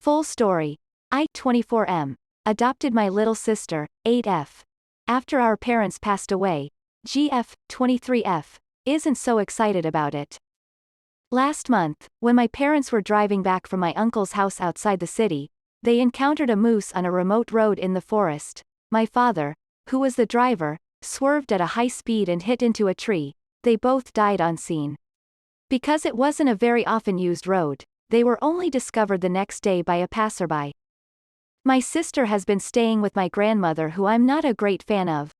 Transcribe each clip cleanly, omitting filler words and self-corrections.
Full story. I, 24M, adopted my little sister, 8F. After our parents passed away. GF, 23F, isn't so excited about it. Last month, when my parents were driving back from my uncle's house outside the city, they encountered a moose on a remote road in the forest. My father, who was the driver, swerved at a high speed and hit into a tree. They both died on scene. Because it wasn't a very often used road, they were only discovered the next day by a passerby. My sister has been staying with my grandmother, who I'm not a great fan of.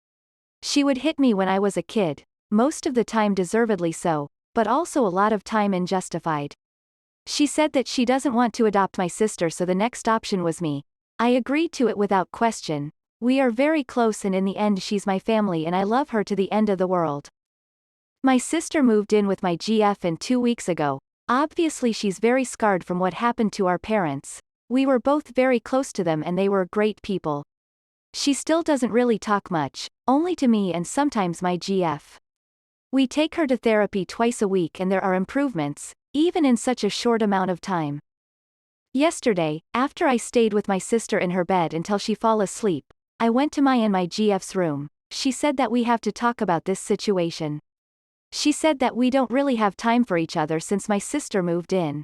She would hit me when I was a kid, most of the time deservedly so, but also a lot of time unjustified. She said that she doesn't want to adopt my sister, so the next option was me. I agreed to it without question. We are very close, and in the end she's my family and I love her to the end of the world. My sister moved in with my GF and 2 weeks ago. Obviously she's very scarred from what happened to our parents. We were both very close to them and they were great people. She still doesn't really talk much, only to me and sometimes my GF. We take her to therapy twice a week and there are improvements, even in such a short amount of time. Yesterday, after I stayed with my sister in her bed until she fall asleep, I went to my and my GF's room. She said that we have to talk about this situation. She said that we don't really have time for each other since my sister moved in.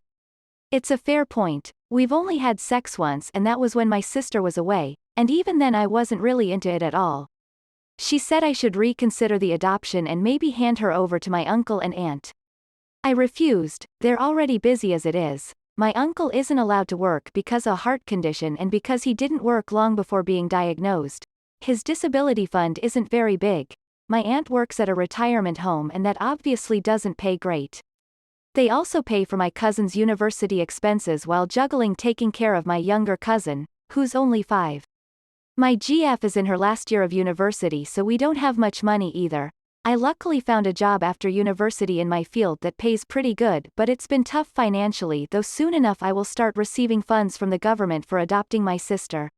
It's a fair point. We've only had sex once and that was when my sister was away, and even then I wasn't really into it at all. She said I should reconsider the adoption and maybe hand her over to my uncle and aunt. I refused. They're already busy as it is. My uncle isn't allowed to work because of a heart condition and because he didn't work long before being diagnosed. His disability fund isn't very big. My aunt works at a retirement home and that obviously doesn't pay great. They also pay for my cousin's university expenses while juggling taking care of my younger cousin, who's only 5. My GF is in her last year of university, so we don't have much money either. I luckily found a job after university in my field that pays pretty good, but it's been tough financially, though soon enough I will start receiving funds from the government for adopting my sister.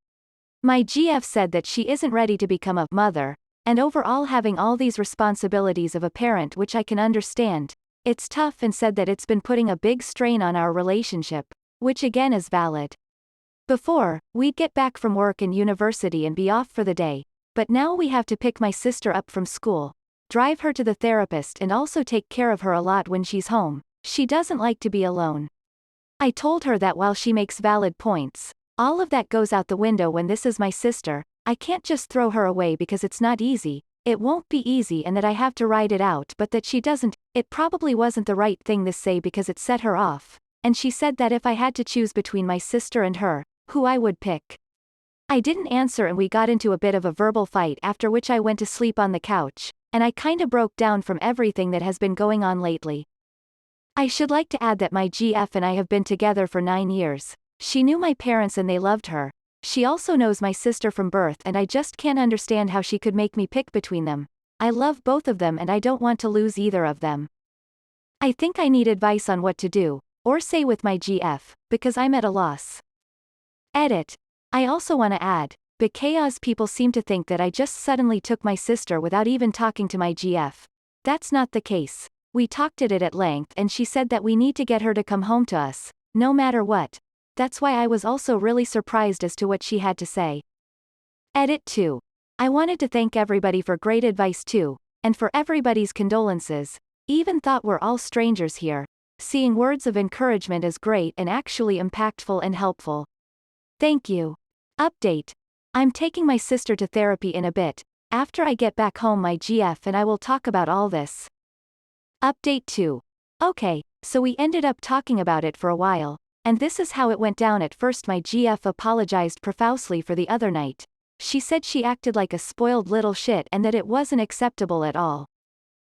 My GF said that she isn't ready to become a mother, and overall having all these responsibilities of a parent, which I can understand. It's tough, and said that it's been putting a big strain on our relationship, which again is valid. Before, we'd get back from work and university and be off for the day, but now we have to pick my sister up from school, drive her to the therapist and also take care of her a lot when she's home. She doesn't like to be alone. I told her that while she makes valid points, all of that goes out the window when this is my sister. I can't just throw her away because it's not easy. It won't be easy, and that I have to ride it out, but that she doesn't. It probably wasn't the right thing to say because it set her off, and she said that if I had to choose between my sister and her, who I would pick. I didn't answer and we got into a bit of a verbal fight, after which I went to sleep on the couch, and I kinda broke down from everything that has been going on lately. I should like to add that my GF and I have been together for 9 years. She knew my parents and they loved her. She also knows my sister from birth, and I just can't understand how she could make me pick between them. I love both of them and I don't want to lose either of them. I think I need advice on what to do, or say with my GF, because I'm at a loss. Edit. I also want to add, because people seem to think that I just suddenly took my sister without even talking to my GF. That's not the case. We talked at it at length and she said that we need to get her to come home to us, no matter what. That's why I was also really surprised as to what she had to say. Edit 2. I wanted to thank everybody for great advice too, and for everybody's condolences. Even thought we're all strangers here. Seeing words of encouragement is great and actually impactful and helpful. Thank you. Update. I'm taking my sister to therapy in a bit. After I get back home, my GF and I will talk about all this. Update 2. Okay, so we ended up talking about it for a while. And this is how it went down. At first my GF apologized profusely for the other night. She said she acted like a spoiled little shit and that it wasn't acceptable at all.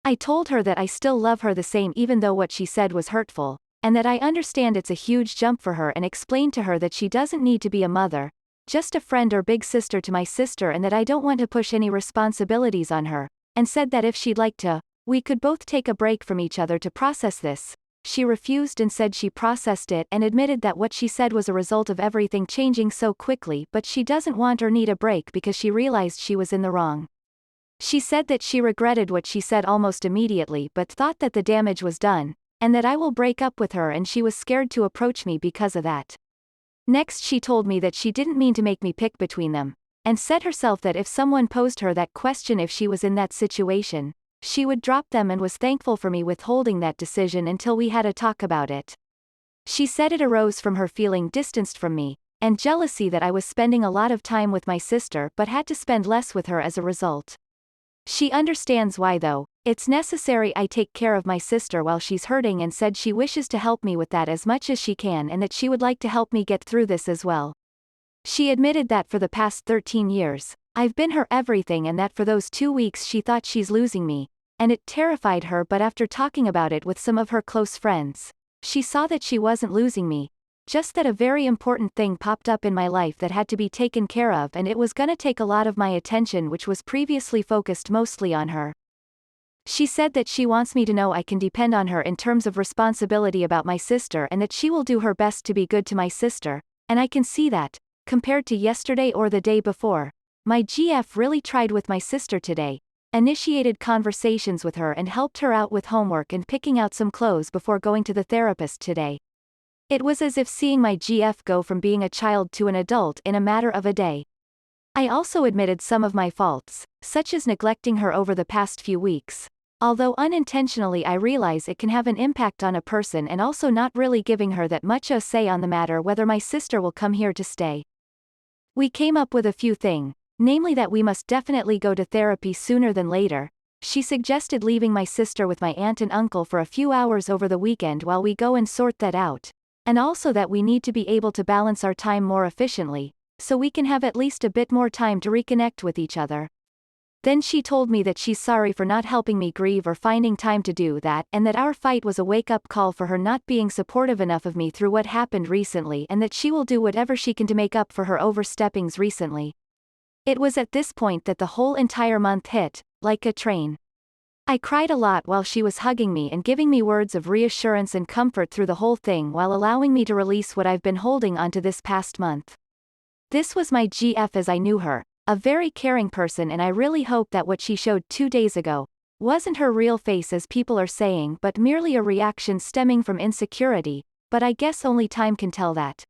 I told her that I still love her the same even though what she said was hurtful, and that I understand it's a huge jump for her, and explained to her that she doesn't need to be a mother, just a friend or big sister to my sister, and that I don't want to push any responsibilities on her, and said that if she'd like to, we could both take a break from each other to process this. She refused and said she processed it and admitted that what she said was a result of everything changing so quickly, but she doesn't want or need a break because she realized she was in the wrong. She said that she regretted what she said almost immediately but thought that the damage was done, and that I will break up with her, and she was scared to approach me because of that. Next she told me that she didn't mean to make me pick between them, and said herself that if someone posed her that question if she was in that situation, she would drop them and was thankful for me withholding that decision until we had a talk about it. She said it arose from her feeling distanced from me, and jealousy that I was spending a lot of time with my sister but had to spend less with her as a result. She understands why though, it's necessary I take care of my sister while she's hurting and said she wishes to help me with that as much as she can and that she would like to help me get through this as well. She admitted that for the past 13 years, I've been her everything and that for those 2 weeks she thought she's losing me, and it terrified her but after talking about it with some of her close friends, she saw that she wasn't losing me, just that a very important thing popped up in my life that had to be taken care of and it was gonna take a lot of my attention which was previously focused mostly on her. She said that she wants me to know I can depend on her in terms of responsibility about my sister and that she will do her best to be good to my sister, and I can see that, compared to yesterday or the day before, my GF really tried with my sister today, initiated conversations with her and helped her out with homework and picking out some clothes before going to the therapist today. It was as if seeing my GF go from being a child to an adult in a matter of a day. I also admitted some of my faults, such as neglecting her over the past few weeks. Although unintentionally I realize it can have an impact on a person and also not really giving her that much a say on the matter whether my sister will come here to stay. We came up with a few things, namely that we must definitely go to therapy sooner than later. She suggested leaving my sister with my aunt and uncle for a few hours over the weekend while we go and sort that out. And also that we need to be able to balance our time more efficiently, so we can have at least a bit more time to reconnect with each other. Then she told me that she's sorry for not helping me grieve or finding time to do that and that our fight was a wake-up call for her not being supportive enough of me through what happened recently and that she will do whatever she can to make up for her oversteppings recently. It was at this point that the whole entire month hit, like a train. I cried a lot while she was hugging me and giving me words of reassurance and comfort through the whole thing while allowing me to release what I've been holding onto this past month. This was my GF as I knew her, a very caring person, and I really hope that what she showed 2 days ago wasn't her real face as people are saying but merely a reaction stemming from insecurity, but I guess only time can tell that.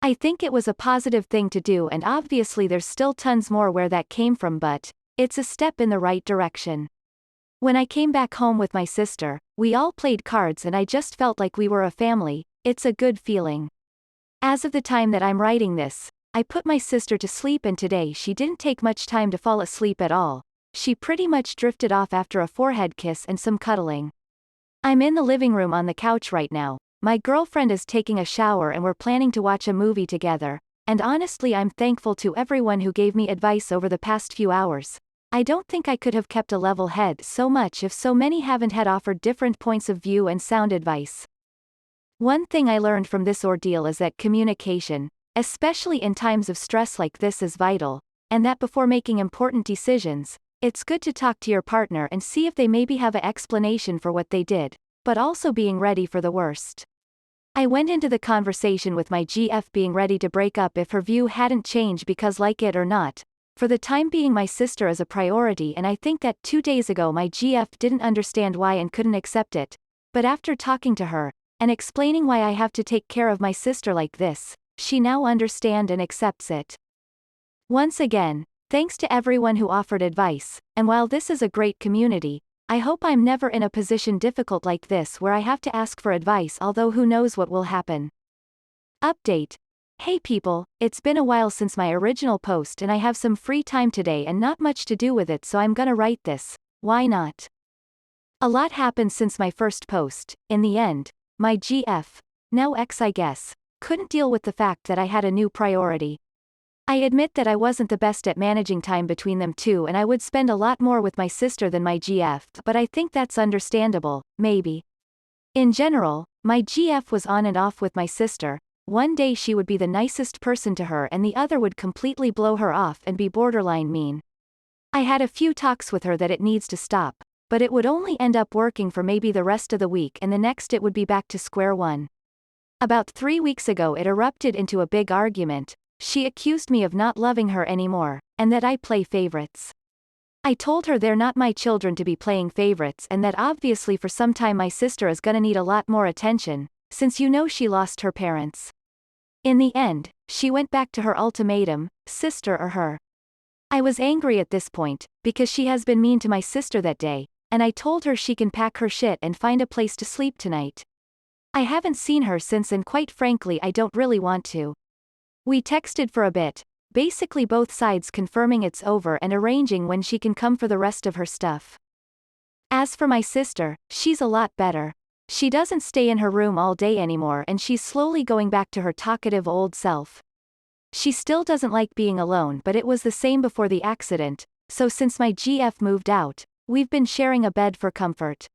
I think it was a positive thing to do and obviously there's still tons more where that came from but it's a step in the right direction. When I came back home with my sister, we all played cards and I just felt like we were a family. It's a good feeling. As of the time that I'm writing this, I put my sister to sleep and today she didn't take much time to fall asleep at all. She pretty much drifted off after a forehead kiss and some cuddling. I'm in the living room on the couch right now. My girlfriend is taking a shower and we're planning to watch a movie together, and honestly I'm thankful to everyone who gave me advice over the past few hours. I don't think I could have kept a level head so much if so many haven't had offered different points of view and sound advice. One thing I learned from this ordeal is that communication, especially in times of stress like this, is vital, and that before making important decisions, it's good to talk to your partner and see if they maybe have an explanation for what they did, but also being ready for the worst. I went into the conversation with my GF being ready to break up if her view hadn't changed because like it or not, for the time being my sister is a priority and I think that 2 days ago my GF didn't understand why and couldn't accept it, but after talking to her, and explaining why I have to take care of my sister like this, she now understands and accepts it. Once again, thanks to everyone who offered advice, and while this is a great community, I hope I'm never in a position difficult like this where I have to ask for advice, although who knows what will happen. Update. Hey people, it's been a while since my original post and I have some free time today and not much to do with it, so I'm gonna write this. Why not? A lot happened since my first post. In the end, my GF, now ex I guess, couldn't deal with the fact that I had a new priority. I admit that I wasn't the best at managing time between them two and I would spend a lot more with my sister than my GF, but I think that's understandable, maybe. In general, my GF was on and off with my sister. One day she would be the nicest person to her and the other would completely blow her off and be borderline mean. I had a few talks with her that it needs to stop, but it would only end up working for maybe the rest of the week and the next it would be back to square one. About 3 weeks ago it erupted into a big argument. She accused me of not loving her anymore, and that I play favorites. I told her they're not my children to be playing favorites and that obviously for some time my sister is gonna need a lot more attention, since you know she lost her parents. In the end, she went back to her ultimatum, sister or her. I was angry at this point, because she has been mean to my sister that day, and I told her she can pack her shit and find a place to sleep tonight. I haven't seen her since and quite frankly I don't really want to. We texted for a bit, basically both sides confirming it's over and arranging when she can come for the rest of her stuff. As for my sister, she's a lot better. She doesn't stay in her room all day anymore and she's slowly going back to her talkative old self. She still doesn't like being alone but it was the same before the accident, so since my GF moved out, we've been sharing a bed for comfort.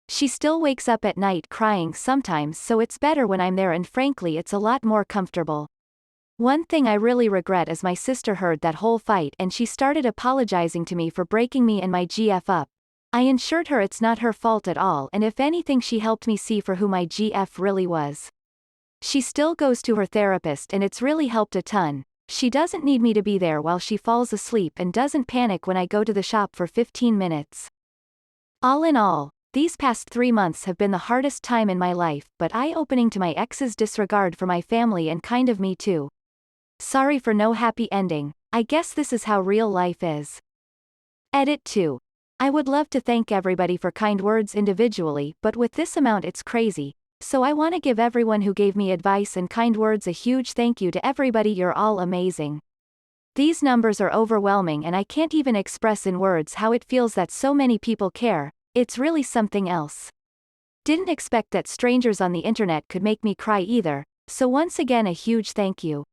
She still wakes up at night crying sometimes so it's better when I'm there and frankly it's a lot more comfortable. One thing I really regret is my sister heard that whole fight and she started apologizing to me for breaking me and my GF up. I assured her it's not her fault at all and if anything she helped me see for who my GF really was. She still goes to her therapist and it's really helped a ton. She doesn't need me to be there while she falls asleep and doesn't panic when I go to the shop for 15 minutes. All in all, these past 3 months have been the hardest time in my life but eye-opening to my ex's disregard for my family and kind of me too. Sorry for no happy ending, I guess this is how real life is. Edit 2. I would love to thank everybody for kind words individually but with this amount it's crazy, so I want to give everyone who gave me advice and kind words a huge thank you to everybody, you're all amazing. These numbers are overwhelming and I can't even express in words how it feels that so many people care, it's really something else. Didn't expect that strangers on the internet could make me cry either, so once again a huge thank you.